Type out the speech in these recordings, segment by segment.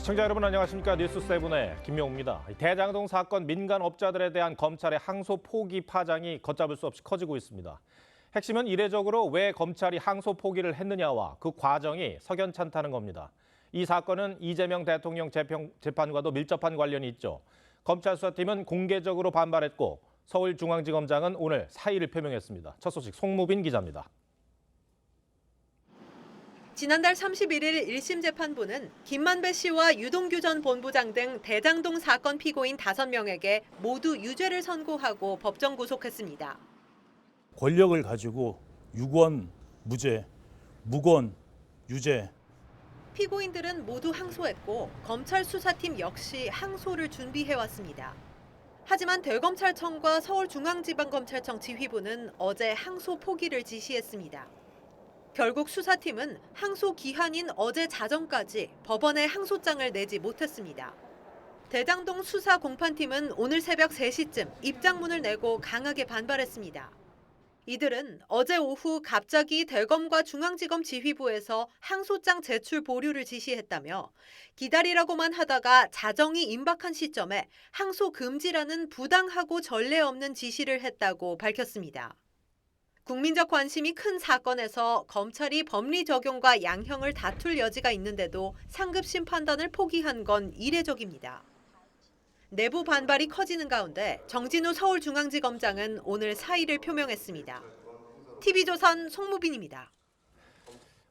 시청자 여러분 안녕하십니까. 뉴스7의 김명우입니다. 대장동 사건 민간 업자들에 대한 검찰의 항소 포기 파장이 걷잡을 수 없이 커지고 있습니다. 핵심은 이례적으로 왜 검찰이 항소 포기를 했느냐와 그 과정이 석연찮다는 겁니다. 이 사건은 이재명 대통령 재판과도 밀접한 관련이 있죠. 검찰 수사팀은 공개적으로 반발했고 서울중앙지검장은 오늘 사의를 표명했습니다. 첫 소식 송무빈 기자입니다. 지난달 31일 1심 재판부는 김만배 씨와 유동규 전 본부장 등 대장동 사건 피고인 5명에게 모두 유죄를 선고하고 법정 구속했습니다. 권력을 가지고 유권 무죄, 무권 유죄. 피고인들은 모두 항소했고 검찰 수사팀 역시 항소를 준비해왔습니다. 하지만 대검찰청과 서울중앙지방검찰청 지휘부는 어제 항소 포기를 지시했습니다. 결국 수사팀은 항소 기한인 어제 자정까지 법원에 항소장을 내지 못했습니다. 대장동 수사 공판팀은 오늘 새벽 3시쯤 입장문을 내고 강하게 반발했습니다. 이들은 어제 오후 갑자기 대검과 중앙지검 지휘부에서 항소장 제출 보류를 지시했다며 기다리라고만 하다가 자정이 임박한 시점에 항소 금지라는 부당하고 전례 없는 지시를 했다고 밝혔습니다. 국민적 관심이 큰 사건에서 검찰이 법리 적용과 양형을 다툴 여지가 있는데도 상급심 판단을 포기한 건 이례적입니다. 내부 반발이 커지는 가운데 정진우 서울중앙지검장은 오늘 사의를 표명했습니다. TV조선 송무빈입니다.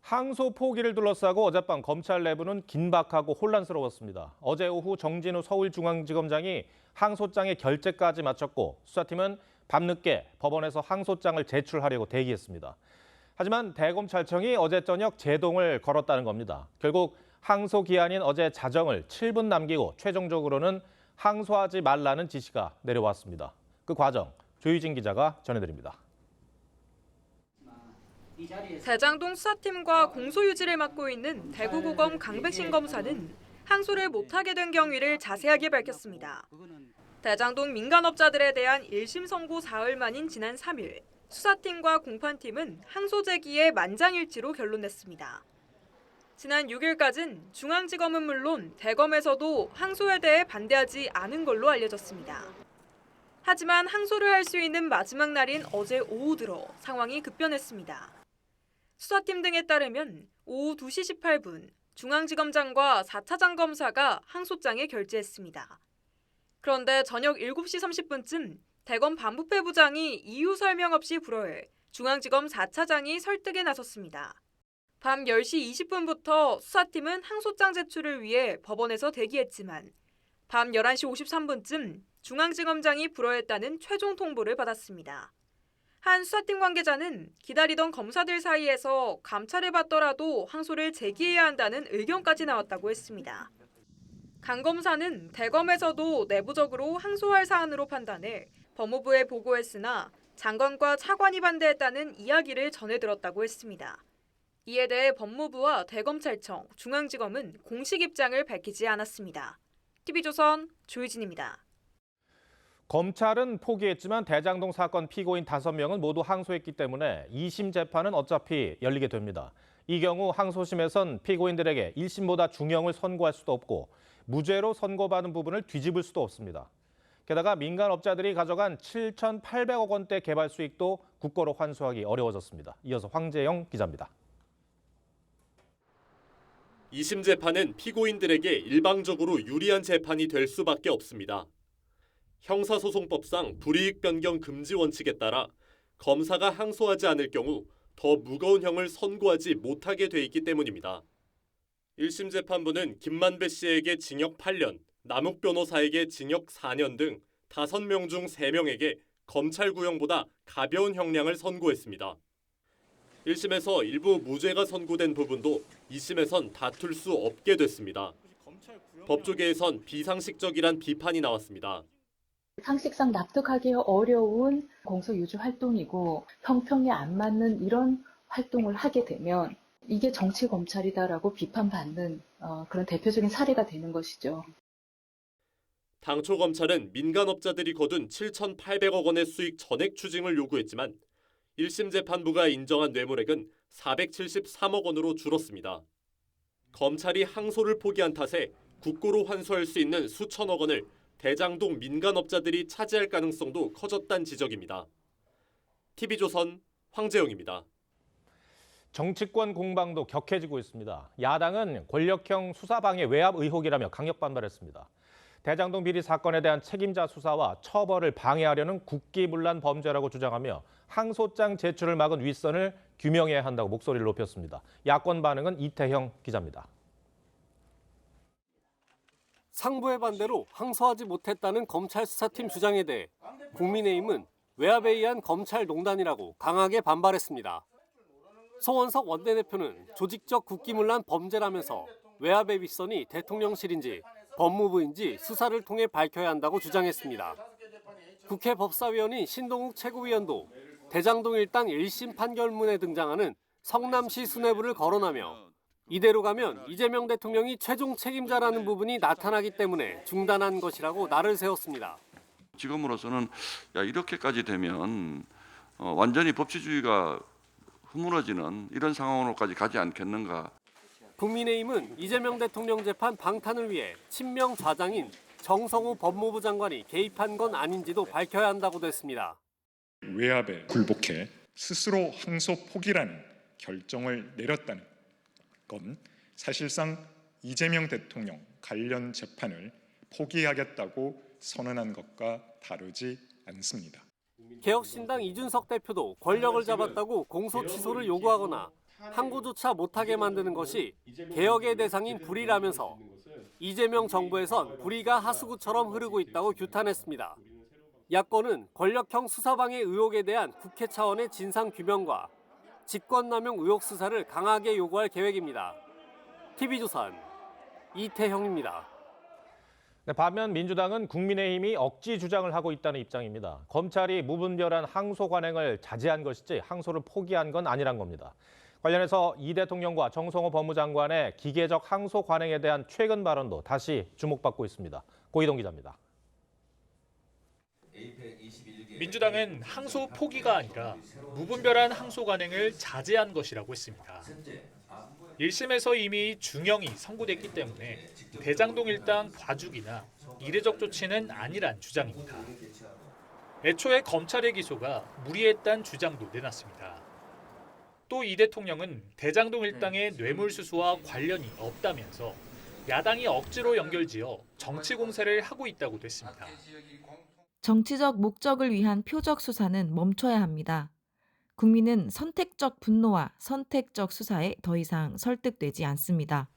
항소 포기를 둘러싸고 어젯밤 검찰 내부는 긴박하고 혼란스러웠습니다. 어제 오후 정진우 서울중앙지검장이 항소장의 결재까지 마쳤고 수사팀은 밤늦게 법원에서 항소장을 제출하려고 대기했습니다. 하지만 대검찰청이 어제 저녁 제동을 걸었다는 겁니다. 결국 항소 기한인 어제 자정을 7분 남기고 최종적으로는 항소하지 말라는 지시가 내려왔습니다. 그 과정 조유진 기자가 전해드립니다. 대장동 수사팀과 공소유지를 맡고 있는 대구고검 강백신 검사는 항소를 못하게 된 경위를 자세하게 밝혔습니다. 대장동 민간업자들에 대한 1심 선고 사흘 만인 지난 3일 수사팀과 공판팀은 항소 제기에 만장일치로 결론냈습니다. 지난 6일까지는 중앙지검은 물론 대검에서도 항소에 대해 반대하지 않은 걸로 알려졌습니다. 하지만 항소를 할 수 있는 마지막 날인 어제 오후 들어 상황이 급변했습니다. 수사팀 등에 따르면 오후 2시 18분 중앙지검장과 4차장 검사가 항소장에 결재했습니다. 그런데 저녁 7시 30분쯤 대검 반부패 부장이 이유 설명 없이 불어해 중앙지검 4차장이 설득에 나섰습니다. 밤 10시 20분부터 수사팀은 항소장 제출을 위해 법원에서 대기했지만 밤 11시 53분쯤 중앙지검장이 불어했다는 최종 통보를 받았습니다. 한 수사팀 관계자는 기다리던 검사들 사이에서 감찰을 받더라도 항소를 제기해야 한다는 의견까지 나왔다고 했습니다. 강 검사는 대검에서도 내부적으로 항소할 사안으로 판단해 법무부에 보고했으나 장관과 차관이 반대했다는 이야기를 전해 들었다고 했습니다. 이에 대해 법무부와 대검찰청, 중앙지검은 공식 입장을 밝히지 않았습니다. TV조선 조유진입니다. 검찰은 포기했지만 대장동 사건 피고인 5명은 모두 항소했기 때문에 2심 재판은 어차피 열리게 됩니다. 이 경우 항소심에선 피고인들에게 1심보다 중형을 선고할 수도 없고 무죄로 선고받은 부분을 뒤집을 수도 없습니다. 게다가 민간업자들이 가져간 7,800억 원대 개발 수익도 국고로 환수하기 어려워졌습니다. 이어서 황재영 기자입니다. 2심 재판은 피고인들에게 일방적으로 유리한 재판이 될 수밖에 없습니다. 형사소송법상 불이익 변경 금지 원칙에 따라 검사가 항소하지 않을 경우 더 무거운 형을 선고하지 못하게 돼 있기 때문입니다. 1심 재판부는 김만배 씨에게 징역 8년, 남욱 변호사에게 징역 4년 등 5명 중 3명에게 검찰 구형보다 가벼운 형량을 선고했습니다. 1심에서 일부 무죄가 선고된 부분도 2심에선 다툴 수 없게 됐습니다. 법조계에선 비상식적이란 비판이 나왔습니다. 상식상 납득하기 어려운 공소유지 활동이고 형평에 안 맞는 이런 활동을 하게 되면 이게 정치 검찰이다라고 비판받는 그런 대표적인 사례가 되는 것이죠. 당초 검찰은 민간업자들이 거둔 7,800억 원의 수익 전액 추징을 요구했지만 1심 재판부가 인정한 뇌물액은 473억 원으로 줄었습니다. 검찰이 항소를 포기한 탓에 국고로 환수할 수 있는 수천억 원을 대장동 민간업자들이 차지할 가능성도 커졌다는 지적입니다. TV조선 황재영입니다. 정치권 공방도 격해지고 있습니다. 야당은 권력형 수사방해 외압 의혹이라며 강력 반발했습니다. 대장동 비리 사건에 대한 책임자 수사와 처벌을 방해하려는 국기문란 범죄라고 주장하며 항소장 제출을 막은 윗선을 규명해야 한다고 목소리를 높였습니다. 야권 반응은 이태형 기자입니다. 상부의 반대로 항소하지 못했다는 검찰 수사팀 주장에 대해 국민의힘은 외압에 의한 검찰농단이라고 강하게 반발했습니다. 송원석 원내대표는 조직적 국기문란 범죄라면서 외압의 윗선이 대통령실인지 법무부인지 수사를 통해 밝혀야 한다고 주장했습니다. 국회 법사위원인 신동욱 최고위원도 대장동 일당 1심 판결문에 등장하는 성남시 수뇌부를 거론하며 이대로 가면 이재명 대통령이 최종 책임자라는 부분이 나타나기 때문에 중단한 것이라고 날을 세웠습니다. 지금으로서는 이렇게까지 되면 완전히 법치주의가 허물어지는 이런 상황으로까지 가지 않겠는가. 국민의힘은 이재명 대통령 재판 방탄을 위해 친명 좌장인 정성호 법무부 장관이 개입한 건 아닌지도 밝혀야 한다고 됐습니다. 외압에 굴복해 스스로 항소 포기라는 결정을 내렸다는 건 사실상 이재명 대통령 관련 재판을 포기하겠다고 선언한 것과 다르지 않습니다. 개혁신당 이준석 대표도 권력을 잡았다고 공소 취소를 요구하거나 항고조차 못하게 만드는 것이 개혁의 대상인 불의라면서 이재명 정부에선 불의가 하수구처럼 흐르고 있다고 규탄했습니다. 야권은 권력형 수사방해 의혹에 대한 국회 차원의 진상규명과 직권남용 의혹 수사를 강하게 요구할 계획입니다. TV조선 이태형입니다. 네, 반면 민주당은 국민의힘이 억지 주장을 하고 있다는 입장입니다. 검찰이 무분별한 항소 관행을 자제한 것이지 항소를 포기한 건 아니란 겁니다. 관련해서 이 대통령과 정성호 법무장관의 기계적 항소 관행에 대한 최근 발언도 다시 주목받고 있습니다. 고희동 기자입니다. 민주당은 항소 포기가 아니라 무분별한 항소 관행을 자제한 것이라고 했습니다. 1심에서 이미 중형이 선고됐기 때문에 대장동 일당 봐주기나 이례적 조치는 아니란 주장입니다. 애초에 검찰의 기소가 무리했다는 주장도 내놨습니다. 또 이 대통령은 대장동 일당의 뇌물수수와 관련이 없다면서 야당이 억지로 연결지어 정치 공세를 하고 있다고도 했습니다. 정치적 목적을 위한 표적 수사는 멈춰야 합니다. 국민은 선택적 분노와 선택적 수사에 더 이상 설득되지 않습니다.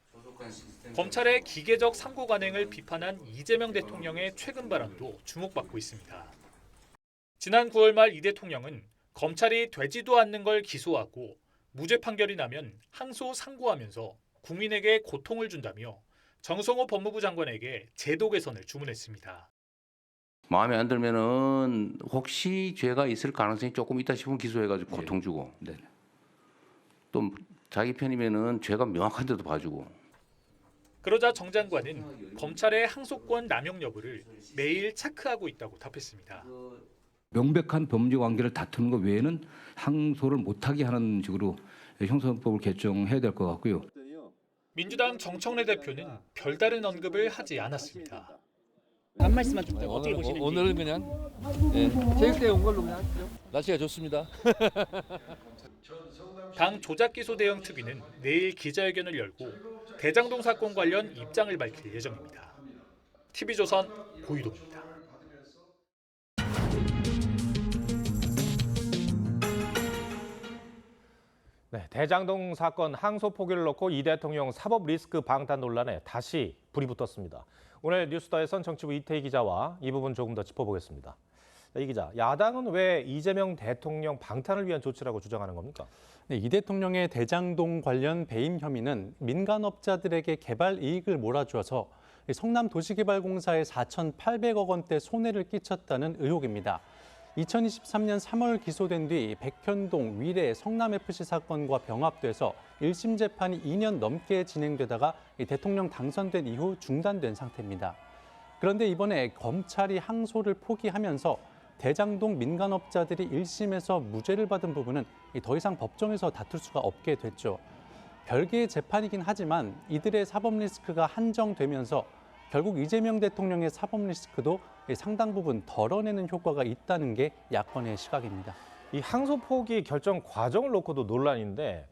검찰의 기계적 상고 관행을 비판한 이재명 대통령의 최근 발언도 주목받고 있습니다. 지난 9월 말 이 대통령은 검찰이 되지도 않는 걸 기소하고 무죄 판결이 나면 항소 상고하면서 국민에게 고통을 준다며 정성호 법무부 장관에게 제도 개선을 주문했습니다. 마음에 안 들면은 혹시 죄가 있을 가능성이 조금 있다 싶으면 기소해가지고 고통 주고, 네. 또 자기 편이면은 죄가 명확한데도 봐주고. 그러자 정 장관은 검찰의 항소권 남용 여부를 매일 체크하고 있다고 답했습니다. 명백한 범죄 관계를 다투는 것 외에는 항소를 못하게 하는 식으로 형사법을 개정해야 될 것 같고요. 민주당 정청래 대표는 별다른 언급을 하지 않았습니다. 한 말씀만 좀 어떻게 보시는지. 오늘은 그냥 체육대회 온 걸로 그냥 하시죠. 날씨가 좋습니다. 당 조작기소 대응 특위는 내일 기자회견을 열고 대장동 사건 관련 입장을 밝힐 예정입니다. TV조선 고희동입니다. 네, 대장동 사건 항소 포기를 놓고 이 대통령 사법 리스크 방탄 논란에 다시 불이 붙었습니다. 오늘 뉴스더에선 정치부 이태희 기자와 이 부분 조금 더 짚어보겠습니다. 이 기자, 야당은 왜 이재명 대통령 방탄을 위한 조치라고 주장하는 겁니까? 네, 이 대통령의 대장동 관련 배임 혐의는 민간업자들에게 개발 이익을 몰아주어서 성남도시개발공사에 4,800억 원대 손해를 끼쳤다는 의혹입니다. 2023년 3월 기소된 뒤 백현동, 위례, 성남FC 사건과 병합돼서 1심 재판이 2년 넘게 진행되다가 대통령 당선된 이후 중단된 상태입니다. 그런데 이번에 검찰이 항소를 포기하면서 대장동 민간업자들이 1심에서 무죄를 받은 부분은 더 이상 법정에서 다툴 수가 없게 됐죠. 별개의 재판이긴 하지만 이들의 사법 리스크가 한정되면서 결국 이재명 대통령의 사법 리스크도 상당 부분 덜어내는 효과가 있다는 게 야권의 시각입니다. 이 항소 포기 결정 과정을 놓고도 논란인데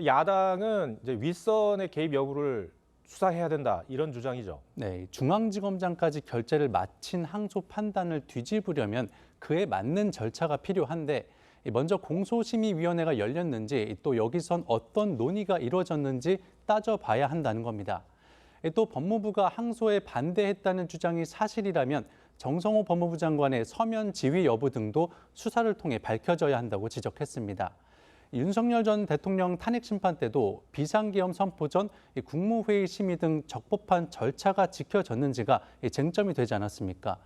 야당은 이제 윗선의 개입 여부를 수사해야 된다 이런 주장이죠. 네, 중앙지검장까지 결재를 마친 항소 판단을 뒤집으려면 그에 맞는 절차가 필요한데 먼저 공소심의위원회가 열렸는지 또 여기선 어떤 논의가 이루어졌는지 따져봐야 한다는 겁니다. 또 법무부가 항소에 반대했다는 주장이 사실이라면 정성호 법무부 장관의 서면 지휘 여부 등도 수사를 통해 밝혀져야 한다고 지적했습니다. 윤석열 전 대통령 탄핵 심판 때도 비상계엄 선포 전 국무회의 심의 등 적법한 절차가 지켜졌는지가 쟁점이 되지 않았습니까?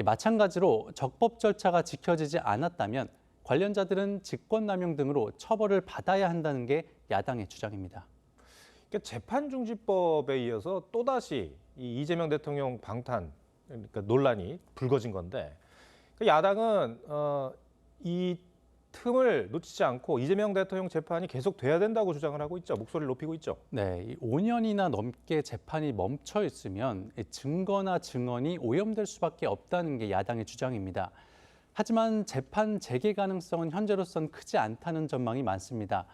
마찬가지로 적법 절차가 지켜지지 않았다면 관련자들은 직권남용 등으로 처벌을 받아야 한다는 게 야당의 주장입니다. 재판중지법에 이어서 또다시 이 이재명 대통령 방탄 그러니까 논란이 불거진 건데 야당은 이 틈을 놓치지 않고 이재명 대통령 재판이 계속돼야 된다고 주장을 하고 있죠. 목소리를 높이고 있죠. 네, 5년이나 넘게 재판이 멈춰 있으면 증거나 증언이 오염될 수밖에 없다는 게 야당의 주장입니다. 하지만 재판 재개 가능성은 현재로선 크지 않다는 전망이 많습니다.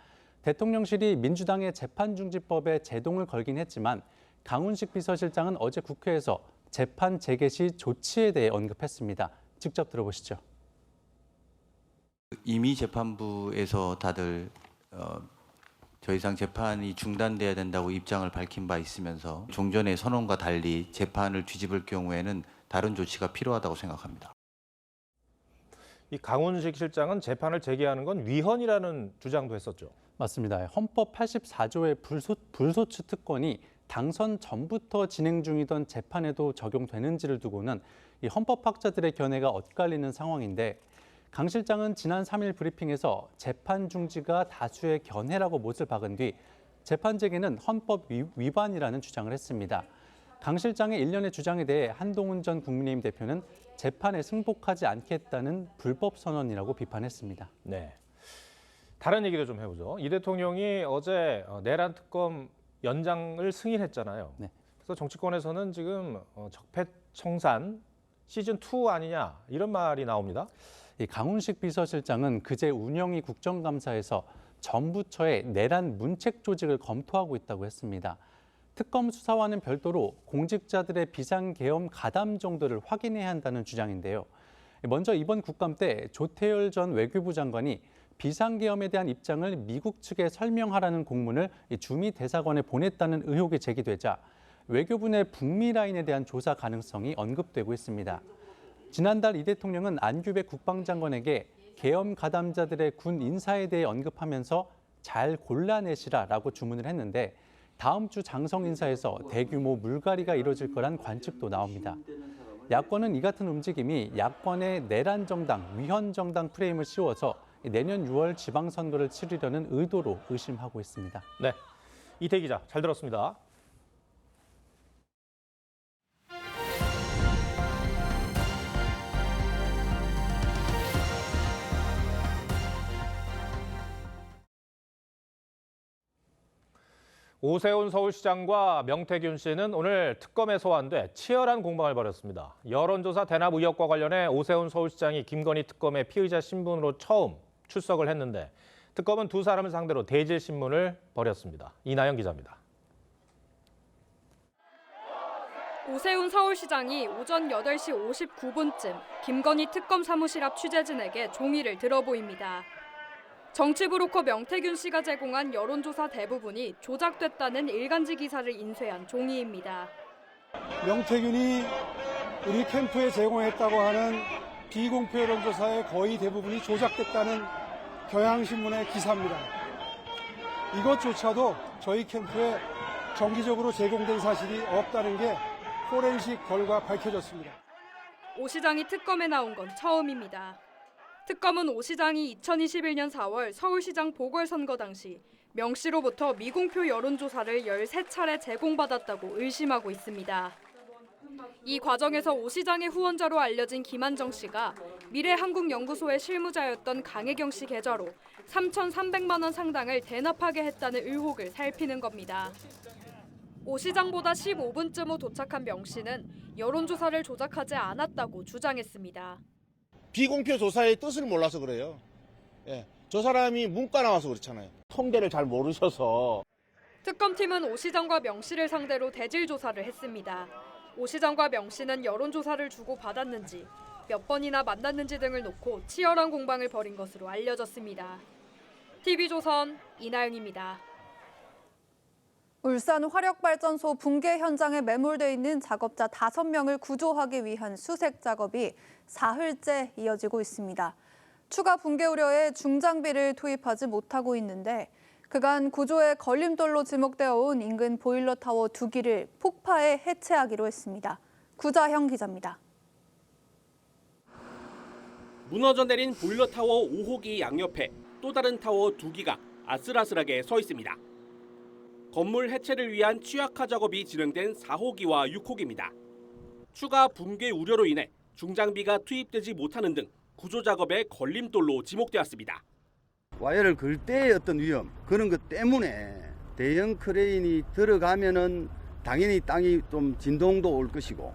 대통령실이 민주당의 재판중지법에 제동을 걸긴 했지만 강훈식 비서실장은 어제 국회에서 재판 재개 시 조치에 대해 언급했습니다. 직접 들어보시죠. 이미 재판부에서 다들 더 이상 재판이 중단돼야 된다고 입장을 밝힌 바 있으면서 종전의 선언과 달리 재판을 뒤집을 경우에는 다른 조치가 필요하다고 생각합니다. 이 강훈식 실장은 재판을 재개하는 건 위헌이라는 주장도 했었죠. 맞습니다. 헌법 84조의 불소추 특권이 당선 전부터 진행 중이던 재판에도 적용되는지를 두고는 이 헌법학자들의 견해가 엇갈리는 상황인데 강 실장은 지난 3일 브리핑에서 재판 중지가 다수의 견해라고 못을 박은 뒤 재판 재개는 헌법 위반이라는 주장을 했습니다. 강 실장의 일련의 주장에 대해 한동훈 전 국민의힘 대표는 재판에 승복하지 않겠다는 불법 선언이라고 비판했습니다. 네. 다른 얘기를 좀 해보죠. 이 대통령이 어제 내란 특검 연장을 승인했잖아요. 네. 그래서 정치권에서는 지금 적폐청산 시즌2 아니냐 이런 말이 나옵니다. 이 강훈식 비서실장은 그제 운영위 국정감사에서 전부처의 내란 문책 조직을 검토하고 있다고 했습니다. 특검 수사와는 별도로 공직자들의 비상계엄 가담 정도를 확인해야 한다는 주장인데요. 먼저 이번 국감 때 조태열 전 외교부 장관이 비상계엄에 대한 입장을 미국 측에 설명하라는 공문을 주미 대사관에 보냈다는 의혹이 제기되자 외교부 내 북미 라인에 대한 조사 가능성이 언급되고 있습니다. 지난달 이 대통령은 안규백 국방장관에게 계엄 가담자들의 군 인사에 대해 언급하면서 잘 골라내시라라고 주문을 했는데 다음 주 장성 인사에서 대규모 물갈이가 이뤄질 거란 관측도 나옵니다. 야권은 이 같은 움직임이 야권의 내란 정당, 위헌 정당 프레임을 씌워서 내년 6월 지방선거를 치르려는 의도로 의심하고 있습니다. 네, 이태 기자 잘 들었습니다. 오세훈 서울시장과 명태균 씨는 오늘 특검에 소환돼 치열한 공방을 벌였습니다. 여론조사 대납 의혹과 관련해 오세훈 서울시장이 김건희 특검의 피의자 신분으로 처음 출석을 했는데 특검은 두 사람을 상대로 대질 신문을 벌였습니다. 이나영 기자입니다. 오세훈 서울시장이 오전 8시 59분쯤 김건희 특검 사무실 앞 취재진에게 종이를 들어 보입니다. 정치 브로커 명태균 씨가 제공한 여론조사 대부분이 조작됐다는 일간지 기사를 인쇄한 종이입니다. 명태균이 우리 캠프에 제공했다고 하는 비공표 여론조사의 거의 대부분이 조작됐다는 경향신문의 기사입니다. 이것조차도 저희 캠프에 정기적으로 제공된 사실이 없다는 게 포렌식 결과 밝혀졌습니다. 오 시장이 특검에 나온 건 처음입니다. 특검은 오 시장이 2021년 4월 서울시장 보궐선거 당시 명 씨로부터 미공표 여론조사를 13차례 제공받았다고 의심하고 있습니다. 이 과정에서 오 시장의 후원자로 알려진 김한정 씨가 미래한국연구소의 실무자였던 강혜경 씨 계좌로 3,300만 원 상당을 대납하게 했다는 의혹을 살피는 겁니다. 오 시장보다 15분쯤 후 도착한 명 씨는 여론조사를 조작하지 않았다고 주장했습니다. 비공표 조사의 뜻을 몰라서 그래요. 예, 저 사람이 문과 나와서 그렇잖아요. 통계를 잘 모르셔서. 특검팀은 오 시장과 명 씨를 상대로 대질 조사를 했습니다. 오 시장과 명 씨는 여론조사를 주고 받았는지, 몇 번이나 만났는지 등을 놓고 치열한 공방을 벌인 것으로 알려졌습니다. TV조선 이나영입니다. 울산 화력발전소 붕괴 현장에 매몰돼 있는 작업자 5명을 구조하기 위한 수색 작업이 사흘째 이어지고 있습니다. 추가 붕괴 우려에 중장비를 투입하지 못하고 있는데 그간 구조에 걸림돌로 지목되어 온 인근 보일러 타워 2기를 폭파해 해체하기로 했습니다. 구자형 기자입니다. 무너져 내린 보일러 타워 5호기 양옆에 또 다른 타워 2기가 아슬아슬하게 서 있습니다. 건물 해체를 위한 취약화 작업이 진행된 4호기와 6호기입니다. 추가 붕괴 우려로 인해 중장비가 투입되지 못하는 등 구조 작업에 걸림돌로 지목되었습니다. 와이어를 걸 때의 어떤 위험, 그런 것 때문에 대형 크레인이 들어가면은 당연히 땅이 좀 진동도 올 것이고.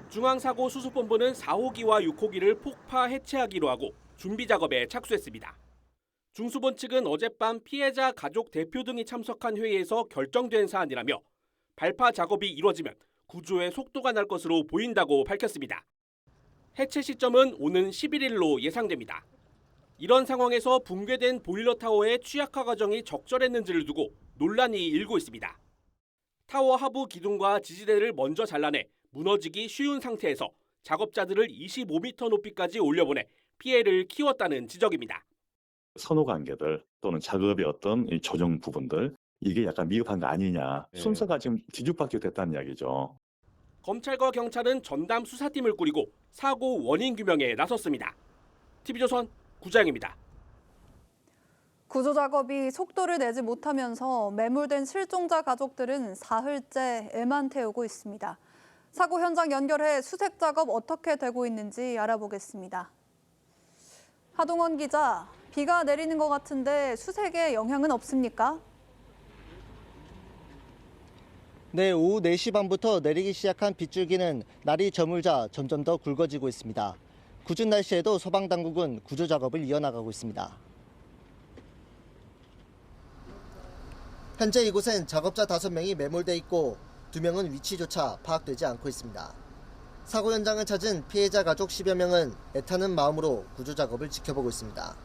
중앙사고 수습본부는 4호기와 6호기를 폭파 해체하기로 하고 준비 작업에 착수했습니다. 중수본 측은 어젯밤 피해자 가족 대표 등이 참석한 회의에서 결정된 사안이라며 발파 작업이 이루어지면 구조에 속도가 날 것으로 보인다고 밝혔습니다. 해체 시점은 오는 11일로 예상됩니다. 이런 상황에서 붕괴된 보일러 타워의 취약화 과정이 적절했는지를 두고 논란이 일고 있습니다. 타워 하부 기둥과 지지대를 먼저 잘라내 무너지기 쉬운 상태에서 작업자들을 25m 높이까지 올려보내 피해를 키웠다는 지적입니다. 선호 관계들 또는 작업의 어떤 이 조정 부분들 이게 약간 미흡한 거 아니냐. 순서가 지금 뒤죽박죽 됐다는 이야기죠. 검찰과 경찰은 전담 수사팀을 꾸리고 사고 원인 규명에 나섰습니다. TV조선 구자영입니다. 구조 작업이 속도를 내지 못하면서 매몰된 실종자 가족들은 사흘째 애만 태우고 있습니다. 사고 현장 연결해 수색 작업 어떻게 되고 있는지 알아보겠습니다. 하동원 기자, 비가 내리는 것 같은데 수색에 영향은 없습니까? 네, 오후 4시 반부터 내리기 시작한 빗줄기는 날이 저물자 점점 더 굵어지고 있습니다. 궂은 날씨에도 소방당국은 구조 작업을 이어나가고 있습니다. 현재 이곳엔 작업자 5명이 매몰돼 있고 2명은 위치조차 파악되지 않고 있습니다. 사고 현장을 찾은 피해자 가족 10여 명은 애타는 마음으로 구조 작업을 지켜보고 있습니다.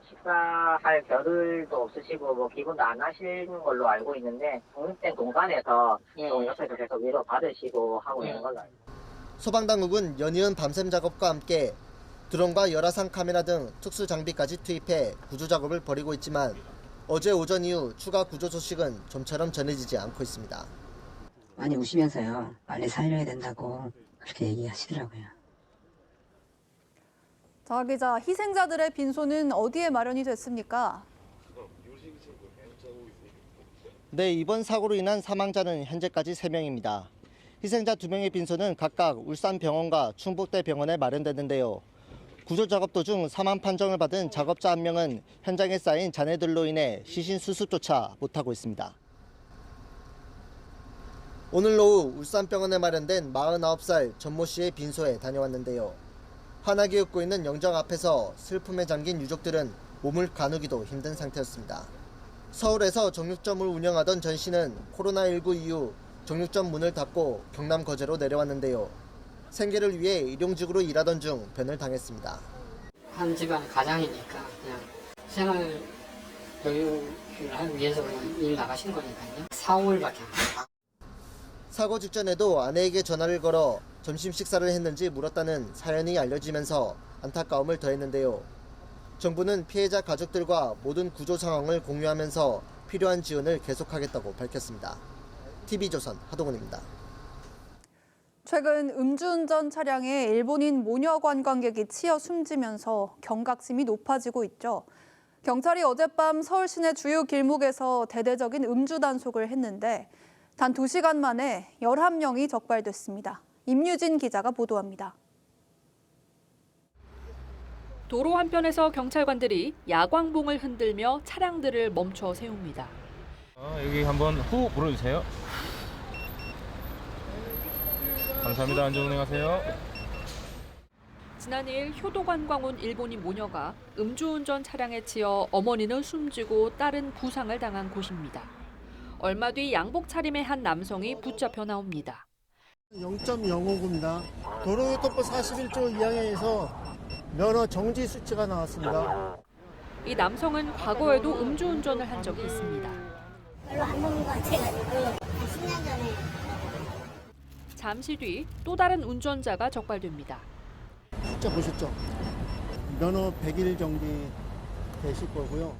식사할 겨를도 없으시고 기분도 안 하시는 걸로 알고 있는데 독립된 공간에서 옆에서 계속 위로 받으시고 하고 있는 걸로 알고 있습니다. 소방당국은 연이은 밤샘 작업과 함께 드론과 열화상 카메라 등 특수 장비까지 투입해 구조 작업을 벌이고 있지만 어제 오전 이후 추가 구조 소식은 좀처럼 전해지지 않고 있습니다. 많이 우시면서요. 빨리 살려야 된다고 그렇게 얘기하시더라고요. 자, 기자, 희생자들의 빈소는 어디에 마련이 됐습니까? 네, 이번 사고로 인한 사망자는 현재까지 3명입니다. 희생자 2명의 빈소는 각각 울산병원과 충북대병원에 마련됐는데요. 구조 작업 도중 사망 판정을 받은 작업자 1명은 현장에 쌓인 잔해들로 인해 시신 수습조차 못하고 있습니다. 오늘 오후 울산병원에 마련된 49살 전모 씨의 빈소에 다녀왔는데요. 환하게 웃고 있는 영정 앞에서 슬픔에 잠긴 유족들은 몸을 가누기도 힘든 상태였습니다. 서울에서 정육점을 운영하던 전 씨는 코로나19 이후 정육점 문을 닫고 경남 거제로 내려왔는데요. 생계를 위해 일용직으로 일하던 중 변을 당했습니다. 한 집안 가장이니까 그냥 생활 여유를 하기 위해서 그냥 일 나가신 거니까요. 4, 5일밖에 안 돼요. 사고 직전에도 아내에게 전화를 걸어 점심 식사를 했는지 물었다는 사연이 알려지면서 안타까움을 더했는데요. 정부는 피해자 가족들과 모든 구조 상황을 공유하면서 필요한 지원을 계속하겠다고 밝혔습니다. TV조선 하동훈입니다. 최근 음주운전 차량에 일본인 모녀 관광객이 치여 숨지면서 경각심이 높아지고 있죠. 경찰이 어젯밤 서울 시내 주요 길목에서 대대적인 음주 단속을 했는데 단 2시간 만에 11명이 적발됐습니다. 임유진 기자가 보도합니다. 도로 한편에서 경찰관들이 야광봉을 흔들며 차량들을 멈춰 세웁니다. 여기 한번 후 불어주세요. 감사합니다. 안전운행하세요. 지난 2일 효도관광 온 일본인 모녀가 음주운전 차량에 치여 어머니는 숨지고 딸은 부상을 당한 곳입니다. 얼마 뒤 양복 차림의 한 남성이 붙잡혀 나옵니다. 0.05구입니다. 도로교통법 41조 2항에서 면허 정지 수치가 나왔습니다. 이 남성은 과거에도 음주운전을 한 적이 있습니다. 별로 안 먹는 것 같아가지고 10년 전에. 잠시 뒤 또 다른 운전자가 적발됩니다. 숫자 보셨죠? 면허 100일 정지 되실 거고요.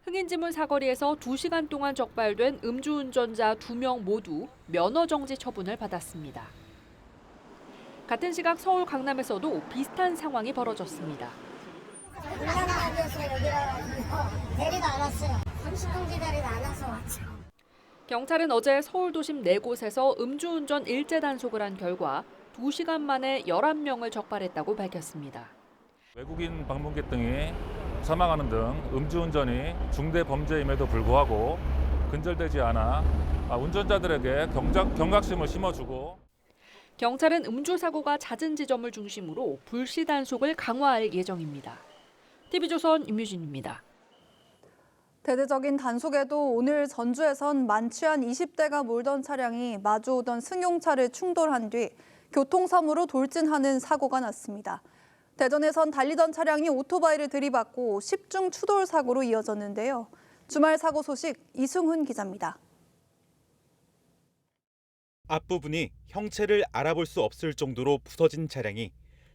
흥인지문 사거리에서 2시간 동안 적발된 음주운전자 2명 모두 면허 정지 처분을 받았습니다. 같은 시각 서울 강남에서도 비슷한 상황이 벌어졌습니다. 내리도 안 왔어요. 30분 기다리다 안 와서 왔죠. 경찰은 어제 서울 도심 4곳에서 음주운전 일제 단속을 한 결과 2시간 만에 11명을 적발했다고 밝혔습니다. 외국인 방문객 등이 사망하는 등 음주운전이 중대 범죄임에도 불구하고 근절되지 않아 운전자들에게 경각심을 심어주고 경찰은 음주 사고가 잦은 지점을 중심으로 불시 단속을 강화할 예정입니다. TV조선 임유진입니다. 대대적인 단속에도 오늘 전주에선 만취한 20대가 몰던 차량이 마주오던 승용차를 충돌한 뒤 교통사고로 돌진하는 사고가 났습니다. 대전에선 달리던 차량이 오토바이를 들이받고 10중 추돌 사고로 이어졌는데요. 주말 사고 소식 이승훈 기자입니다. 앞부분이 형체를 알아볼 수 없을 정도로 부서진 차량이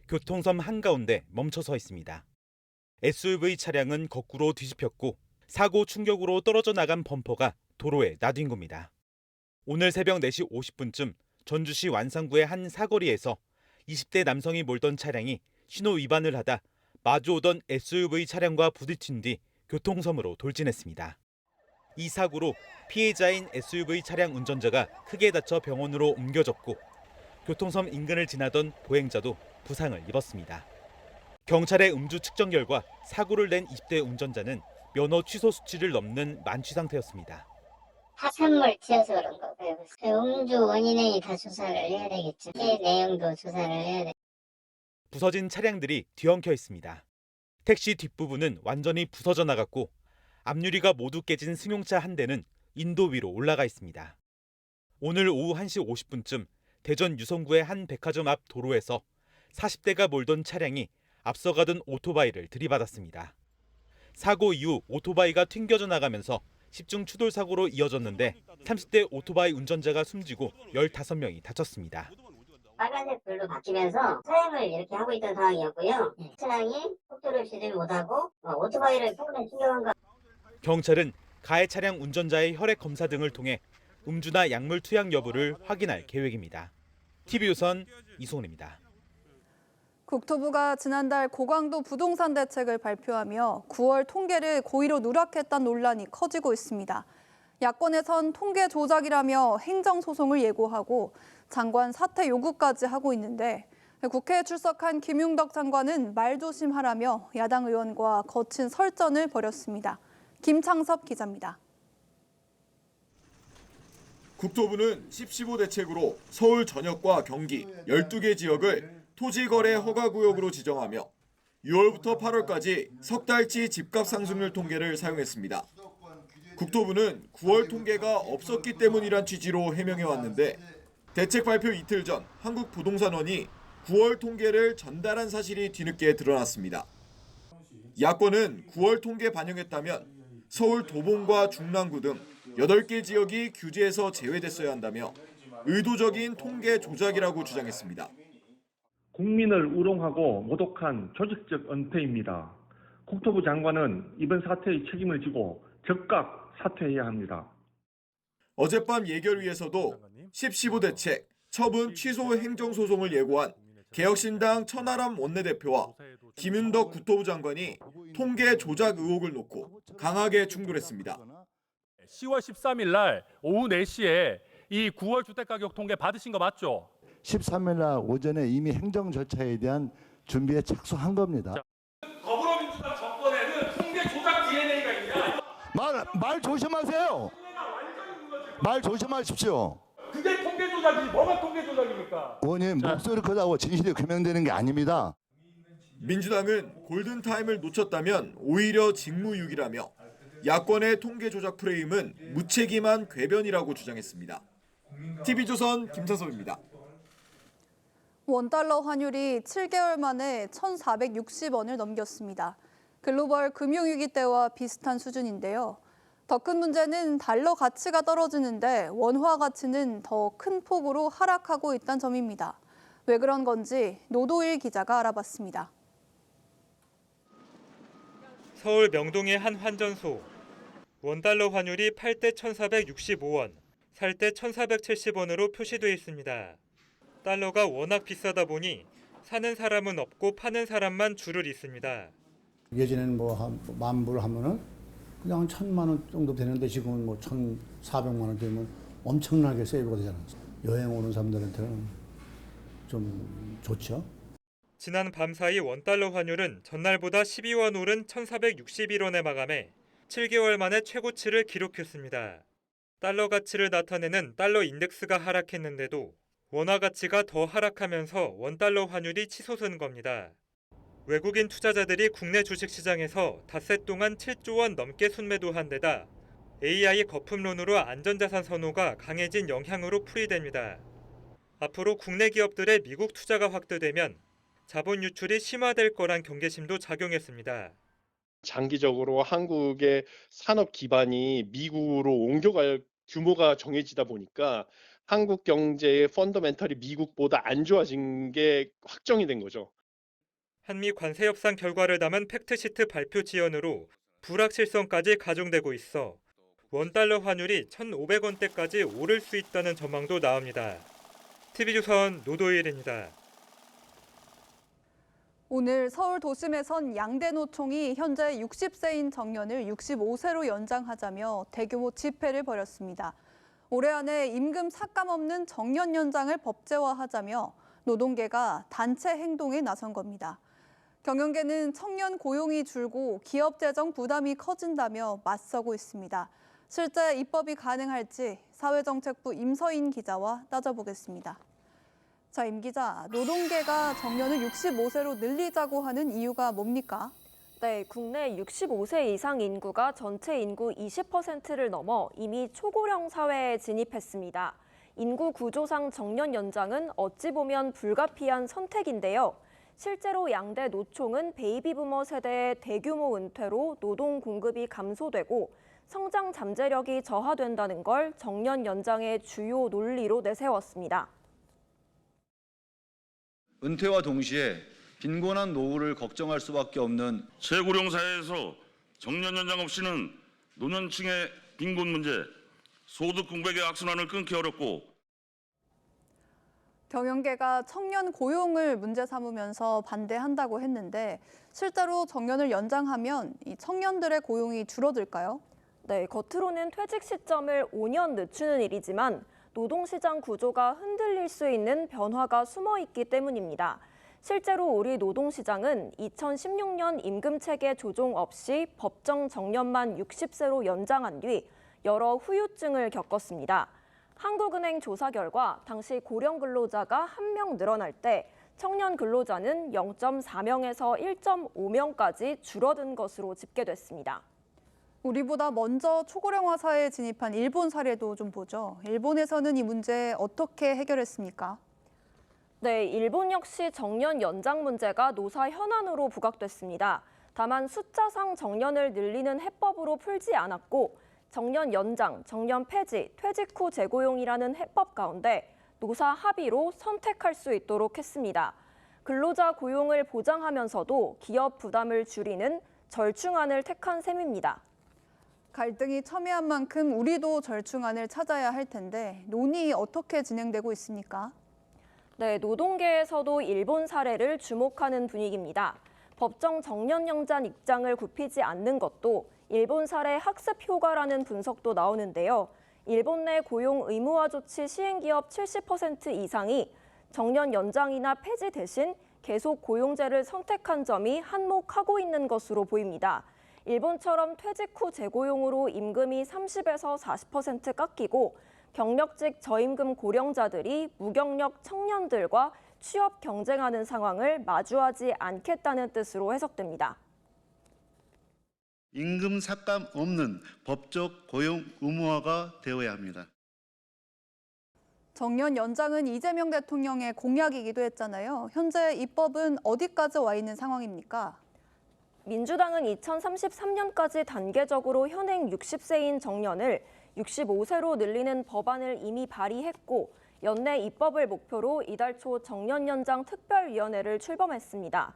교통섬 한가운데 멈춰서 있습니다. SUV 차량은 거꾸로 뒤집혔고 사고 충격으로 떨어져 나간 범퍼가 도로에 나뒹 겁니다. 오늘 새벽 4시 50분쯤 전주시 완산구의 한 사거리에서 20대 남성이 몰던 차량이 신호 위반을 하다 마주오던 SUV 차량과 부딪힌 뒤 교통섬으로 돌진했습니다. 이 사고로 피해자인 SUV 차량 운전자가 크게 다쳐 병원으로 옮겨졌고 교통섬 인근을 지나던 보행자도 부상을 입었습니다. 경찰의 음주 측정 결과 사고를 낸 20대 운전자는 면허 취소 수치를 넘는 만취 상태였습니다. 하산물 튀어서 그런 거고요. 음주 원인에 다 조사를 해야 되겠죠. 이 내용도 조사를 해야 돼. 부서진 차량들이 뒤엉켜 있습니다. 택시 뒷부분은 완전히 부서져 나갔고 앞유리가 모두 깨진 승용차 한 대는 인도 위로 올라가 있습니다. 오늘 오후 1시 50분쯤 대전 유성구의 한 백화점 앞 도로에서 40대가 몰던 차량이 앞서가던 오토바이를 들이받았습니다. 사고 이후 오토바이가 튕겨져 나가면서 10중 추돌 사고로 이어졌는데 30대 오토바이 운전자가 숨지고 15명이 다쳤습니다. 빨간색 불로 바뀌면서 차량을 이렇게 하고 있던 상황이었고요. 차량이 속도를 주지 못하고 오토바이를 폭으로 충격한 거. 경찰은 가해 차량 운전자의 혈액 검사 등을 통해 음주나 약물 투약 여부를 확인할 계획입니다. TV조선 이승훈입니다. 국토부가 지난달 고강도 부동산 대책을 발표하며 9월 통계를 고의로 누락했다는 논란이 커지고 있습니다. 야권에선 통계 조작이라며 행정소송을 예고하고 장관 사퇴 요구까지 하고 있는데 국회에 출석한 김용덕 장관은 말조심하라며 야당 의원과 거친 설전을 벌였습니다. 김창섭 기자입니다. 국토부는 10.15 대책으로 서울 전역과 경기 12개 지역을 토지거래 허가구역으로 지정하며 6월부터 8월까지 석 달치 집값 상승률 통계를 사용했습니다. 국토부는 9월 통계가 없었기 때문이란 취지로 해명해왔는데 대책 발표 이틀 전 한국부동산원이 9월 통계를 전달한 사실이 뒤늦게 드러났습니다. 야권은 9월 통계 반영했다면 서울 도봉과 중랑구 등 8개 지역이 규제에서 제외됐어야 한다며 의도적인 통계 조작이라고 주장했습니다. 국민을 우롱하고 모독한 조직적 은폐입니다. 국토부 장관은 이번 사태의 책임을 지고 즉각 사퇴해야 합니다. 어젯밤 예결위에서도 10.15 대책 처분 취소 행정소송을 예고한 개혁신당 천하람 원내대표와 김윤덕 국토부 장관이 통계 조작 의혹을 놓고 강하게 충돌했습니다. 10월 13일 날 오후 4시에 이 9월 주택가격 통계 받으신 거 맞죠? 13일 날 오전에 이미 행정 절차에 대한 준비에 착수한 겁니다. 더불어민주당 정권에는 통계 조작 DNA가 있냐? 말 조심하세요. 말 조심하십시오. 그게 통계 조작이지 뭐가 통계 조작입니까? 의원님 목소리 크다고 진실이 규명되는 게 아닙니다. 민주당은 골든타임을 놓쳤다면 오히려 직무유기라며 야권의 통계 조작 프레임은 무책임한 궤변이라고 주장했습니다. TV조선 김찬섭입니다. 원달러 환율이 7개월 만에 1,460원을 넘겼습니다. 글로벌 금융위기 때와 비슷한 수준인데요. 더 큰 문제는 달러 가치가 떨어지는데 원화 가치는 더 큰 폭으로 하락하고 있다는 점입니다. 왜 그런 건지 노도일 기자가 알아봤습니다. 서울 명동의 한 환전소. 원달러 환율이 팔 때 1,465원, 살 때 1,470원으로 표시돼 있습니다. 달러가 워낙 비싸다 보니 사는 사람은 없고 파는 사람만 줄을 잇습니다. 예전에는 한 10,000불 하면은 그냥 1,000만 원 정도 되는데 지금은 1,400만 원 되면 엄청나게 세이브가 되잖아요. 여행 오는 사람들한테는 좀 좋죠. 지난 밤사이 원달러 환율은 전날보다 12원 오른 1,461원에 마감해 7개월 만에 최고치를 기록했습니다. 달러 가치를 나타내는 달러 인덱스가 하락했는데도 원화 가치가 더 하락하면서 원달러 환율이 치솟은 겁니다. 외국인 투자자들이 국내 주식시장에서 닷새 동안 7조 원 넘게 순매도한 데다 AI 거품론으로 안전자산 선호가 강해진 영향으로 풀이됩니다. 앞으로 국내 기업들의 미국 투자가 확대되면 자본 유출이 심화될 거란 경계심도 작용했습니다. 장기적으로 한국의 산업 기반이 미국으로 옮겨갈 규모가 정해지다 보니까 한국 경제의 펀더멘털이 미국보다 안 좋아진 게 확정이 된 거죠. 한미 관세 협상 결과를 담은 팩트시트 발표 지연으로 불확실성까지 가중되고 있어 원달러 환율이 1,500원대까지 오를 수 있다는 전망도 나옵니다. TV조선 노도일입니다. 오늘 서울 도심에선 양대 노총이 현재 60세인 정년을 65세로 연장하자며 대규모 집회를 벌였습니다. 올해 안에 임금 삭감 없는 정년 연장을 법제화하자며 노동계가 단체 행동에 나선 겁니다. 경영계는 청년 고용이 줄고 기업 재정 부담이 커진다며 맞서고 있습니다. 실제 입법이 가능할지 사회정책부 임서인 기자와 따져보겠습니다. 자, 임 기자, 노동계가 정년을 65세로 늘리자고 하는 이유가 뭡니까? 네, 국내 65세 이상 인구가 전체 인구 20%를 넘어 이미 초고령 사회에 진입했습니다. 인구 구조상 정년 연장은 어찌 보면 불가피한 선택인데요. 실제로 양대 노총은 베이비부머 세대의 대규모 은퇴로 노동 공급이 감소되고 성장 잠재력이 저하된다는 걸 정년 연장의 주요 논리로 내세웠습니다. 은퇴와 동시에 빈곤한 노후를 걱정할 수밖에 없는 최고령 사회에서 정년 연장 없이는 노년층의 빈곤 문제, 소득 공백의 악순환을 끊기 어렵고 경영계가 청년 고용을 문제 삼으면서 반대한다고 했는데 실제로 정년을 연장하면 이 청년들의 고용이 줄어들까요? 네, 겉으로는 퇴직 시점을 5년 늦추는 일이지만 노동시장 구조가 흔들릴 수 있는 변화가 숨어 있기 때문입니다. 실제로 우리 노동시장은 2016년 임금체계 조정 없이 법정 정년만 60세로 연장한 뒤 여러 후유증을 겪었습니다. 한국은행 조사 결과 당시 고령 근로자가 1명 늘어날 때 청년 근로자는 0.4명에서 1.5명까지 줄어든 것으로 집계됐습니다. 우리보다 먼저 초고령화 사회에 진입한 일본 사례도 좀 보죠. 일본에서는 이 문제 어떻게 해결했습니까? 네, 일본 역시 정년 연장 문제가 노사 현안으로 부각됐습니다. 다만 숫자상 정년을 늘리는 해법으로 풀지 않았고 정년 연장, 정년 폐지, 퇴직 후 재고용이라는 해법 가운데 노사 합의로 선택할 수 있도록 했습니다. 근로자 고용을 보장하면서도 기업 부담을 줄이는 절충안을 택한 셈입니다. 갈등이 첨예한 만큼 우리도 절충안을 찾아야 할 텐데 논의 어떻게 진행되고 있습니까? 네, 노동계에서도 일본 사례를 주목하는 분위기입니다. 법정 정년 연장 입장을 굽히지 않는 것도 일본 사례 학습 효과라는 분석도 나오는데요. 일본 내 고용 의무화 조치 시행 기업 70% 이상이 정년 연장이나 폐지 대신 계속 고용제를 선택한 점이 한몫하고 있는 것으로 보입니다. 일본처럼 퇴직 후 재고용으로 임금이 30에서 40% 깎이고 경력직 저임금 고령자들이 무경력 청년들과 취업 경쟁하는 상황을 마주하지 않겠다는 뜻으로 해석됩니다. 임금 삭감 없는 법적 고용 의무화가 되어야 합니다. 정년 연장은 이재명 대통령의 공약이기도 했잖아요. 현재 입법은 어디까지 와 있는 상황입니까? 민주당은 2033년까지 단계적으로 현행 60세인 정년을 65세로 늘리는 법안을 이미 발의했고 연내 입법을 목표로 이달 초 정년 연장 특별위원회를 출범했습니다.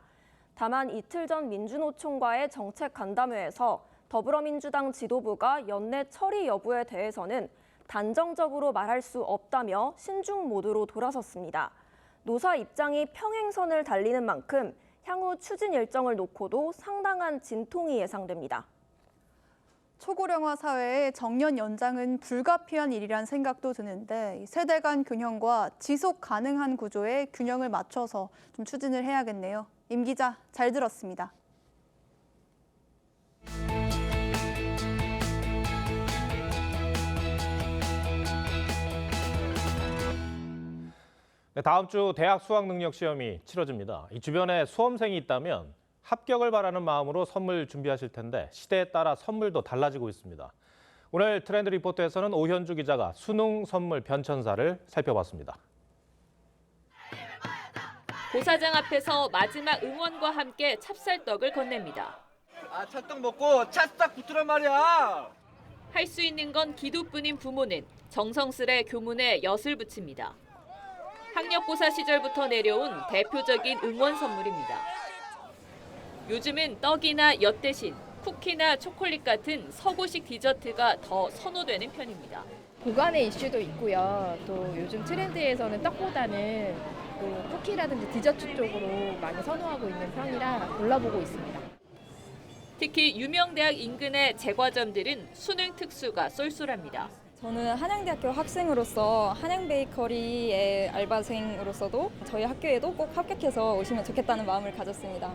다만 이틀 전 민주노총과의 정책 간담회에서 더불어민주당 지도부가 연내 처리 여부에 대해서는 단정적으로 말할 수 없다며 신중 모드로 돌아섰습니다. 노사 입장이 평행선을 달리는 만큼 향후 추진 일정을 놓고도 상당한 진통이 예상됩니다. 초고령화 사회에 정년 연장은 불가피한 일이란 생각도 드는데 세대 간 균형과 지속 가능한 구조의 균형을 맞춰서 좀 추진을 해야겠네요. 임 기자, 잘 들었습니다. 네, 다음 주 대학 수학 능력 시험이 치러집니다. 이 주변에 수험생이 있다면 합격을 바라는 마음으로 선물 준비하실 텐데 시대에 따라 선물도 달라지고 있습니다. 오늘 트렌드 리포트에서는 오현주 기자가 수능 선물 변천사를 살펴봤습니다. 고사장 앞에서 마지막 응원과 함께 찹쌀떡을 건넵니다. 찰떡 먹고 찹쌀 붙으란 말이야. 할 수 있는 건 기도뿐인 부모는 정성스레 교문에 엿을 붙입니다. 학력고사 시절부터 내려온 대표적인 응원 선물입니다. 요즘은 떡이나 엿 대신 쿠키나 초콜릿 같은 서구식 디저트가 더 선호되는 편입니다. 보관의 이슈도 있고요. 또 요즘 트렌드에서는 떡보다는 또 쿠키라든지 디저트 쪽으로 많이 선호하고 있는 편이라 골라보고 있습니다. 특히 유명 대학 인근의 제과점들은 수능 특수가 쏠쏠합니다. 저는 한양대학교 학생으로서 한양베이커리의 알바생으로서도 저희 학교에도 꼭 합격해서 오시면 좋겠다는 마음을 가졌습니다.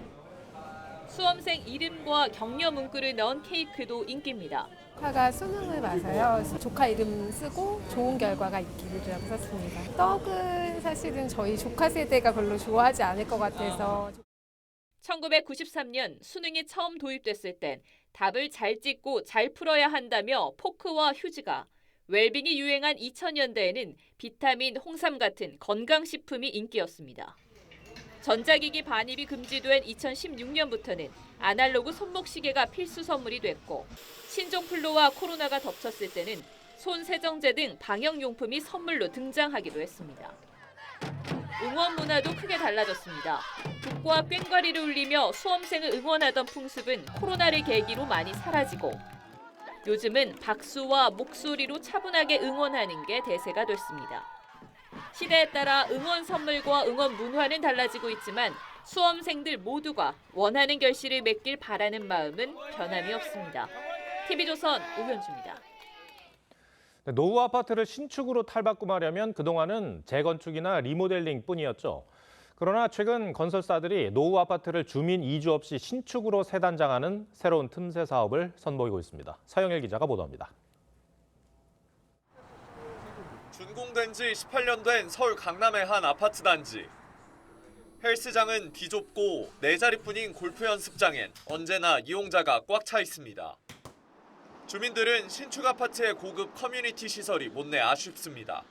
수험생 이름과 격려 문구를 넣은 케이크도 인기입니다. 조카가 수능을 봐서요. 조카 이름 쓰고 좋은 결과가 있기를 썼습니다. 떡은 사실은 저희 조카 세대가 별로 좋아하지 않을 것 같아서. 1993년 수능이 처음 도입됐을 땐 답을 잘 찍고 잘 풀어야 한다며 포크와 휴지가, 웰빙이 유행한 2000년대에는 비타민, 홍삼 같은 건강식품이 인기였습니다. 전자기기 반입이 금지된 2016년부터는 아날로그 손목시계가 필수 선물이 됐고 신종플루와 코로나가 덮쳤을 때는 손 세정제 등 방역용품이 선물로 등장하기도 했습니다. 응원 문화도 크게 달라졌습니다. 북과 꽹과리를 울리며 수험생을 응원하던 풍습은 코로나를 계기로 많이 사라지고 요즘은 박수와 목소리로 차분하게 응원하는 게 대세가 됐습니다. 시대에 따라 응원 선물과 응원 문화는 달라지고 있지만 수험생들 모두가 원하는 결실을 맺길 바라는 마음은 변함이 없습니다. TV조선 오현주입니다. 노후 아파트를 신축으로 탈바꿈하려면 그동안은 재건축이나 리모델링 뿐이었죠. 그러나 최근 건설사들이 노후 아파트를 주민 이주 없이 신축으로 재단장하는 새로운 틈새 사업을 선보이고 있습니다. 서영일 기자가 보도합니다. 준공된 지 18년 된 서울 강남의 한 아파트 단지. 헬스장은 비좁고 4자리뿐인 골프 연습장엔 언제나 이용자가 꽉 차 있습니다. 주민들은 신축 아파트의 고급 커뮤니티 시설이 못내 아쉽습니다.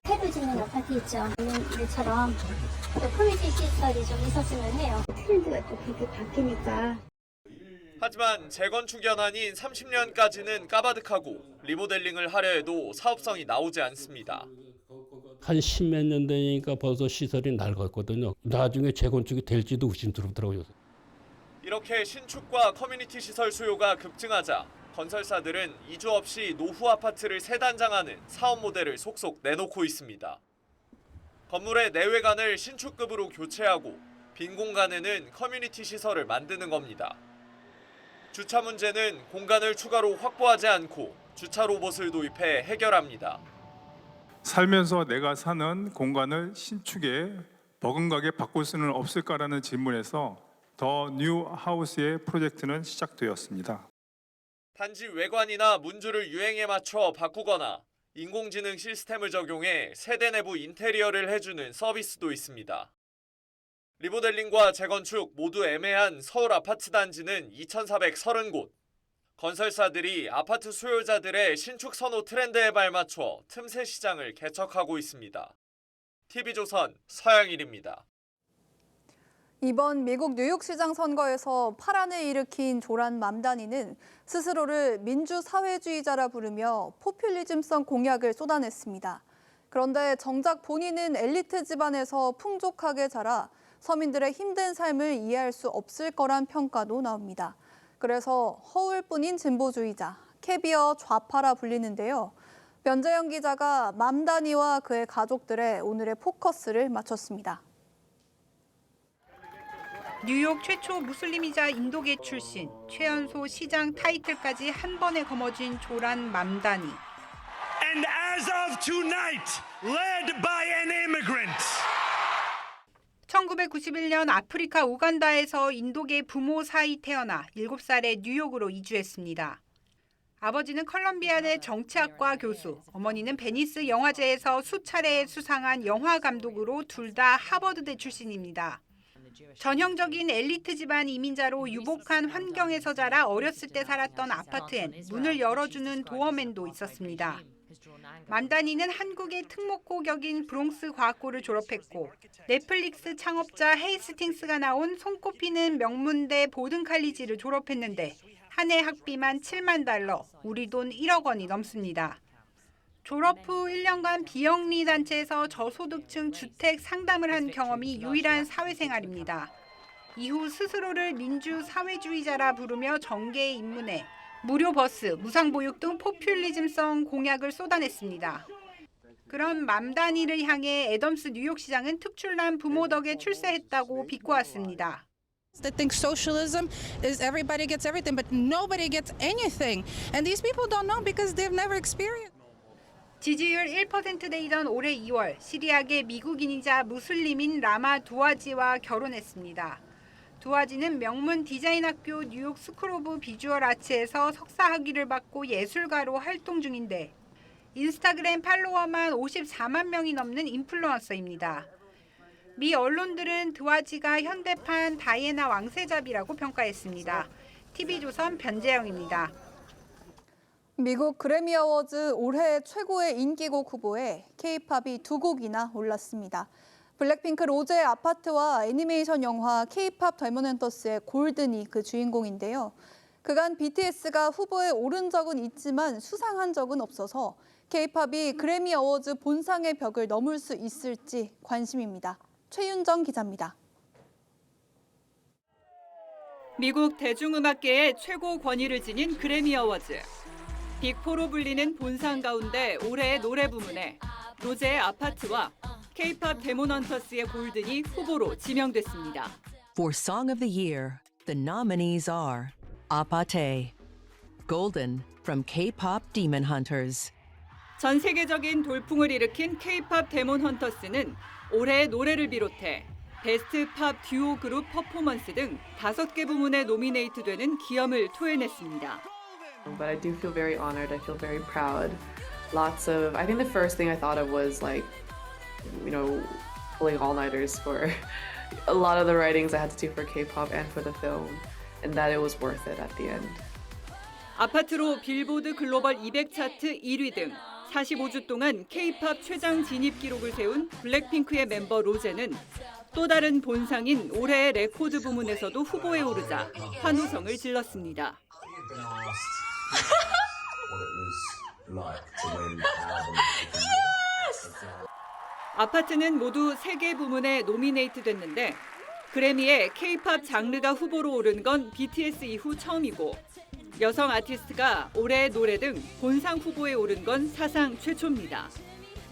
탭을 주는 아파트 있죠. 우리처럼 커뮤니티 시설이 좀 있었으면 해요. 트렌드가 또 그렇게 바뀌니까. 하지만 재건축 연한인 30년까지는 까바득하고 리모델링을 하려 해도 사업성이 나오지 않습니다. 한 10몇 년 되니까 벌써 시설이 낡았거든요. 나중에 재건축이 될지도 의심스럽더라고요. 이렇게 신축과 커뮤니티 시설 수요가 급증하자 건설사들은 이주 없이 노후 아파트를 재단장하는 사업 모델을 속속 내놓고 있습니다. 건물의 내외관을 신축급으로 교체하고 빈 공간에는 커뮤니티 시설을 만드는 겁니다. 주차 문제는 공간을 추가로 확보하지 않고 주차 로봇을 도입해 해결합니다. 살면서 내가 사는 공간을 신축에 버금가게 바꿀 수는 없을까라는 질문에서 더 뉴 하우스의 프로젝트는 시작되었습니다. 단지 외관이나 문주를 유행에 맞춰 바꾸거나 인공지능 시스템을 적용해 세대 내부 인테리어를 해주는 서비스도 있습니다. 리모델링과 재건축 모두 애매한 서울 아파트 단지는 2,430곳. 건설사들이 아파트 수요자들의 신축 선호 트렌드에 발맞춰 틈새 시장을 개척하고 있습니다. TV조선 서양일입니다. 이번 미국 뉴욕시장 선거에서 파란을 일으킨 조란 맘다니는 스스로를 민주사회주의자라 부르며 포퓰리즘성 공약을 쏟아냈습니다. 그런데 정작 본인은 엘리트 집안에서 풍족하게 자라 서민들의 힘든 삶을 이해할 수 없을 거란 평가도 나옵니다. 그래서 허울뿐인 진보주의자, 캐비어 좌파라 불리는데요. 변재영 기자가 맘다니와 그의 가족들의 오늘의 포커스를 맞췄습니다. 뉴욕 최초 무슬림이자 인도계 출신, 최연소 시장 타이틀까지 한 번에 거머쥔 조란 맘다니. And as of tonight, led by an immigrant. 1991년 아프리카 우간다에서 인도계 부모 사이 태어나 7살에 뉴욕으로 이주했습니다. 아버지는 컬럼비아대 정치학과 교수, 어머니는 베니스 영화제에서 수차례 수상한 영화 감독으로 둘 다 하버드대 출신입니다. 전형적인 엘리트 집안 이민자로 유복한 환경에서 자라 어렸을 때 살았던 아파트엔 문을 열어주는 도어맨도 있었습니다. 맘다니는 한국의 특목고 격인 브롱스 과학고를 졸업했고 넷플릭스 창업자 헤이스팅스가 나온 손꼽히는 명문대 보든 칼리지를 졸업했는데 한 해 학비만 $7만, 우리 돈 1억 원이 넘습니다. 졸업 후 1년간 비영리 단체에서 저소득층 주택 상담을 한 경험이 유일한 사회생활입니다. 이후 스스로를 민주사회주의자라 부르며 정계에 입문해 무료 버스, 무상보육 등 포퓰리즘성 공약을 쏟아냈습니다. 그런 맘다니를 향해 애덤스 뉴욕시장은 특출난 부모 덕에 출세했다고 비꼬았습니다. They think socialism is everybody gets everything, but nobody gets anything. And these people don't know because they've never experienced. 지지율 1%대이던 올해 2월 시리아계 미국인이자 무슬림인 라마 두아지와 결혼했습니다. 두아지는 명문 디자인 학교 뉴욕 스쿨 오브 비주얼 아츠에서 석사 학위를 받고 예술가로 활동 중인데 인스타그램 팔로워만 54만 명이 넘는 인플루언서입니다. 미 언론들은 두아지가 현대판 다이애나 왕세자비라고 평가했습니다. TV조선 변재영입니다. 미국 그래미 어워즈 올해 최고의 인기곡 후보에 K-팝이 2곡이나 올랐습니다. 블랙핑크 로제의 아파트와 애니메이션 영화 K-팝 데몬 헌터스의 골든이 그 주인공인데요. 그간 BTS가 후보에 오른 적은 있지만 수상한 적은 없어서 K-팝이 그래미 어워즈 본상의 벽을 넘을 수 있을지 관심입니다. 최윤정 기자입니다. 미국 대중음악계의 최고 권위를 지닌 그래미 어워즈. 빅4로 불리는 본상 가운데 올해의 노래 부문에 로제의 아파트와 K-팝 데몬 헌터스의 골든이 후보로 지명됐습니다. For Song of the Year, the nominees are Apate, Golden from K-pop Demon Hunters. 전 세계적인 돌풍을 일으킨 K-팝 데몬 헌터스는 올해의 노래를 비롯해 베스트 팝 듀오 그룹 퍼포먼스 등 5개 부문에 노미네이트되는 기염을 토해냈습니다. But I do feel very honored. I feel very proud. I think the first thing I thought of was pulling all-nighters for a lot of the writings I had to do for K-pop and for the film, and that it was worth it at the end. 아파트로 빌보드 글로벌 200 차트 1위 등 45주 동안 K-팝 최장 진입 기록을 세운 블랙핑크의 멤버 로제는 또 다른 본상인 올해의 레코드 부문에서도 후보에 오르자 환호성을 질렀습니다. 아파트는 모두 3개 부문에 노미네이트 됐는데 그래미에 K-팝 장르가 후보로 오른 건 BTS 이후 처음이고 여성 아티스트가 올해의 노래 등 본상 후보에 오른 건 사상 최초입니다.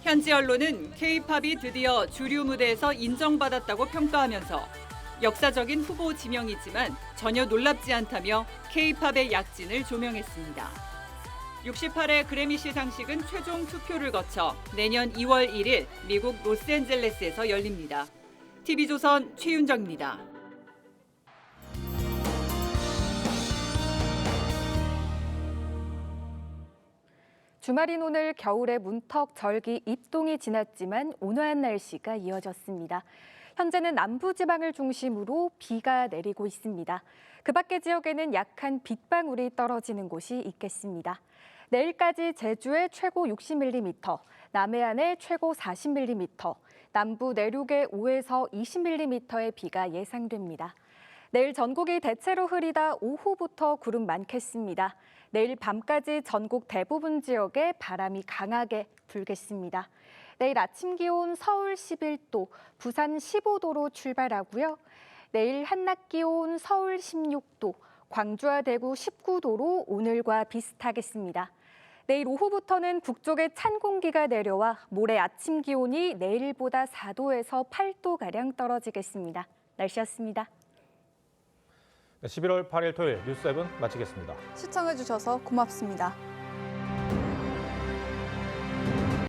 현지 언론은 K-팝이 드디어 주류 무대에서 인정받았다고 평가하면서 역사적인 후보 지명이지만 전혀 놀랍지 않다며 K-팝의 약진을 조명했습니다. 68회 그래미 시상식은 최종 투표를 거쳐 내년 2월 1일 미국 로스앤젤레스에서 열립니다. TV조선 최윤정입니다. 주말인 오늘 겨울의 문턱 절기 입동이 지났지만 온화한 날씨가 이어졌습니다. 현재는 남부지방을 중심으로 비가 내리고 있습니다. 그 밖의 지역에는 약한 빗방울이 떨어지는 곳이 있겠습니다. 내일까지 제주에 최고 60mm, 남해안에 최고 40mm, 남부 내륙에 5에서 20mm의 비가 예상됩니다. 내일 전국이 대체로 흐리다 오후부터 구름 많겠습니다. 내일 밤까지 전국 대부분 지역에 바람이 강하게 불겠습니다. 내일 아침 기온 서울 11도, 부산 15도로 출발하고요. 내일 한낮 기온 서울 16도, 광주와 대구 19도로 오늘과 비슷하겠습니다. 내일 오후부터는 북쪽에 찬 공기가 내려와 모레 아침 기온이 내일보다 4도에서 8도가량 떨어지겠습니다. 날씨였습니다. 11월 8일 토요일 뉴스7 마치겠습니다. 시청해주셔서 고맙습니다.